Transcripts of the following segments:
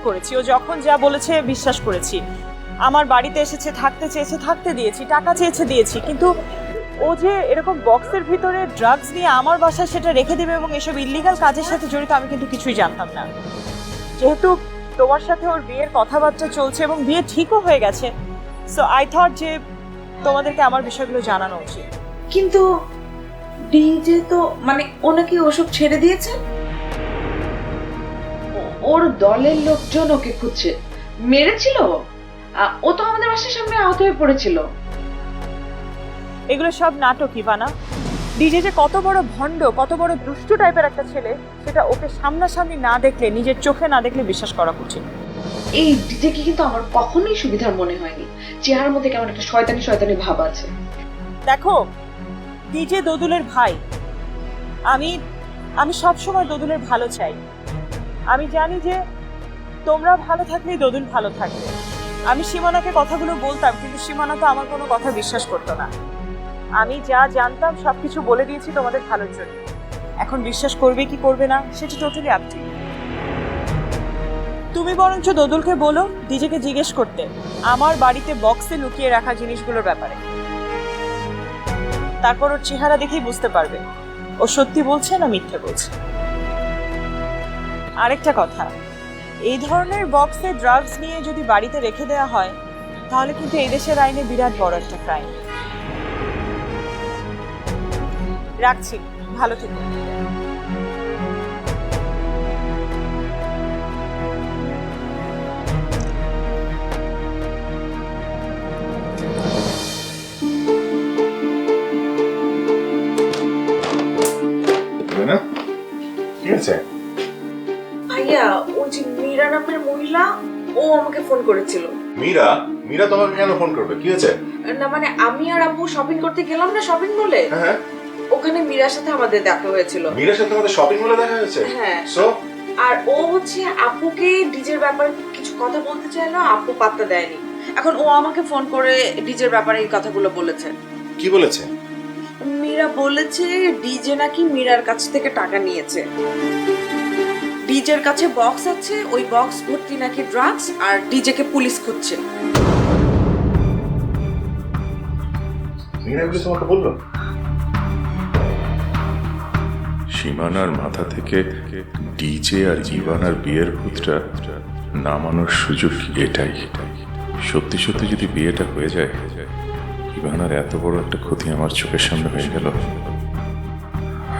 করেছি, ও যখন যা বলেছে বিশ্বাস করেছি। আমার বাড়িতে এসেছে, থাকতে চেয়েছে, থাকতে দিয়েছি, টাকা চেয়েছে দিয়েছি, কিন্তু ও যে এরকম বক্সের ভিতরে ড্রাগস নিয়ে আমার বাসায় সেটা রেখে দেবে এবং এসব ইল্লিগাল কাজের সাথে জড়িত আমি কিন্তু কিছুই জানতাম না। যেহেতু তোমার সাথে ওর বিয়ের কথাবার্তা চলছে এবং বিয়ে ঠিকও হয়ে গেছে, সো আই থট যে তোমাদেরকে আমার বিষয়গুলো জানানো উচিত। কিন্তু ডিজে তো মানে ও নাকি ওসব ছেড়ে দিয়েছে, ওর দলের লোকজন ওকে খুঁজছে, মেরেছিল। ও তো আমাদের বাসার সামনে আহত হয়ে পড়েছিল। এগুলো সব নাটক ইভানা। ডিজে যে কত বড় ভণ্ড, কত বড় দুষ্টু টাইপের একটা ছেলে, সেটা ওকে সামনাসামনি না দেখলে, নিজের চোখে না দেখলে বিশ্বাস করা কঠিন। এই ডিজেকে কিন্তু আমার কখনোই সুবিধার মনে হয়নি, চেহারার মধ্যে কেমন একটা শয়তানি শয়তানি ভাব আছে। দেখো, ডিজে দোদুলের ভাই, আমি আমি সবসময় দোদুলের ভালো চাই। আমি জানি যে তোমরা ভালো থাকলেই দোদুল ভালো থাকবে। আমি সীমানাকে কথাগুলো বলতাম, কিন্তু সীমানা তো আমার কোনো কথা বিশ্বাস করতো না। আমি যা জানতাম সবকিছু বলে দিয়েছি তোমাদের ভালোর জন্য। এখন বিশ্বাস করবে কি করবে না সেটা টোটালি আপ টু ইউ। তুমি বরঞ্চ দোদুলকে বলো ডিজেকে জিজ্ঞেস করতে আমার বাড়িতে বক্সে লুকিয়ে রাখা জিনিসগুলোর ব্যাপারে। তারপর ওর চেহারা দেখেই বুঝতে পারবে ও সত্যি বলছে না মিথ্যে বলছে। আরেকটা কথা, এই ধরনের বক্সে ড্রাগস নিয়ে যদি বাড়িতে রেখে দেওয়া হয় তাহলে কিন্তু এই দেশের আইনে বিরাট বড় একটা ক্রাইম। রাখছি, ভালো থেকো। ভাইয়া, ওই যে মীরা নামের মহিলা, ও আমাকে ফোন করেছিল। মীরা? মীরা তোমাকে কেন ফোন করবে? কি হয়েছে? না মানে আমি আর আপু শপিং করতে গেলাম না, শপিং মলে, হ্যাঁ, ওখানে মীরার সাথে আমাদের দেখা হয়েছিল। মীরার সাথে তোমাদের শপিং মলে দেখা হয়েছে? হ্যাঁ। সো আর ও হচ্ছে আপুকে ডিজের ব্যাপারে কিছু কথা বলতে চাইলো, আপু পাত্তা দেয়নি। এখন ও আমাকে ফোন করে ডিজের ব্যাপারে এই কথাগুলো বলেছে। কি বলেছে? মীরা বলেছে ডিজে নাকি মীরার কাছ থেকে টাকা নিয়েছে। ডিজের কাছে বক্স আছে, ওই বক্স ভর্তি নাকি ড্রাগস, আর ডিজেকে পুলিশ খুঁজছে। মীরা এগুলো তোমাকে বললো? সীমানার মাথা থেকে ডিজে আর ইভানার বিয়ের ভূতটা নামানোর সুযোগ এটাই। সত্যি সত্যি যদি বিয়েটা হয়ে যায়, ইভানার এত বড় একটা ক্ষতি আমার চোখের সামনে হয়ে গেল,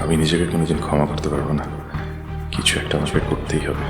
আমি নিজেকে কোনোদিন ক্ষমা করতে পারবো না। কিছু একটা আমাকে করতেই হবে।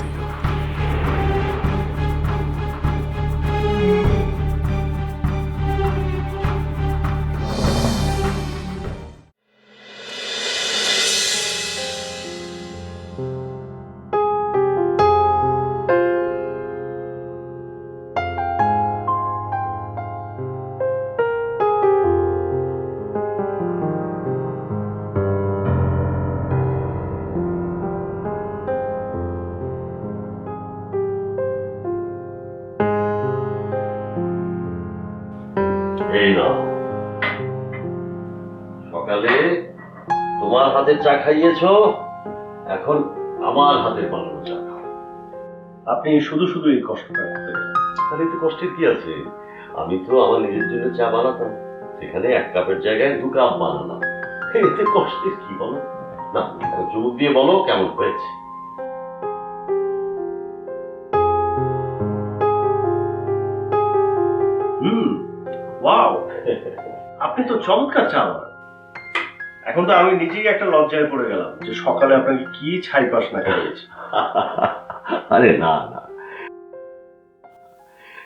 এই নাও, সকালে তোমার হাতের চা খাইয়েছো, এখন আমার হাতের বানানো চা খাও। আপনি শুধু শুধু এই কষ্টটা করতে গেলেন। তাহলে একটু কষ্টের কি আছে? আমি তো আমার নিজের জন্য চা বানাতাম, সেখানে 1 কাপের জায়গায় 2 কাপ বানালাম। এতে কষ্টের কি বলো? না, চুমুক দিয়ে বলো কেমন হয়েছে। ওয়াও, আপনি তো চমৎকার চা বানান। এখন তো আমি নিজেই একটা লজ্জায় পড়ে গেলাম যে সকালে আপনাকে কি ছাই পাস না খাইয়েছি। আরে না না,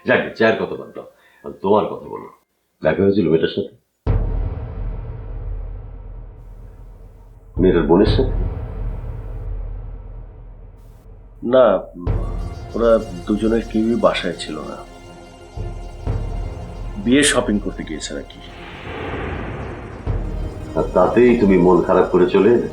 যাকে চায়ের কথা বাদ দাও, তোমার কথা বলো। দেখা হয়েছিল মেয়েটার সাথে, মেয়েটার বোনের সাথে? না, ওরা দুজনের কেউই বাসায় ছিল না, বিয়ে শপিং করতে গিয়েছে নাকি। আর তাতেই তুমি মন খারাপ করে চলে এলে?